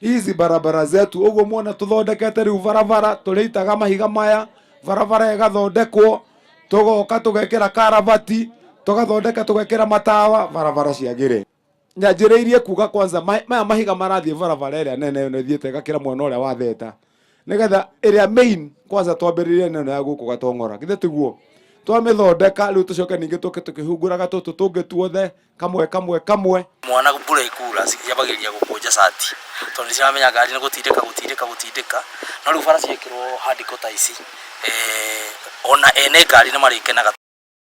Hizi barabara zetu uguo muona tuthondekete riu barabara turitaga mahiga maya barabara igathondekwo tugoka tugekera karabati tugathondeka tugekera matawa barabara ciagire nyanjiriirie kuga kwanza maya mahiga marathie barabara ĩrĩa nene nĩ thiĩte gakĩra mwena ũrĩa wa Theta nigetha ĩrĩa main kwanza twambĩrĩrie nene ya gũkũ Gatong'ora githe tiguo twamĩthondeka rĩu tucoke ningĩ tũke tũkĩhunguraga tũtũ tũngĩ tuothe kamwe mwana mbura ikura ciambagĩrĩria gũkũnja cati tondũ nĩciramenya ngari nĩ gũtindĩka no rĩu bara ciekĩrwo handiko ta ici ona ene ngari nĩ marĩkenaga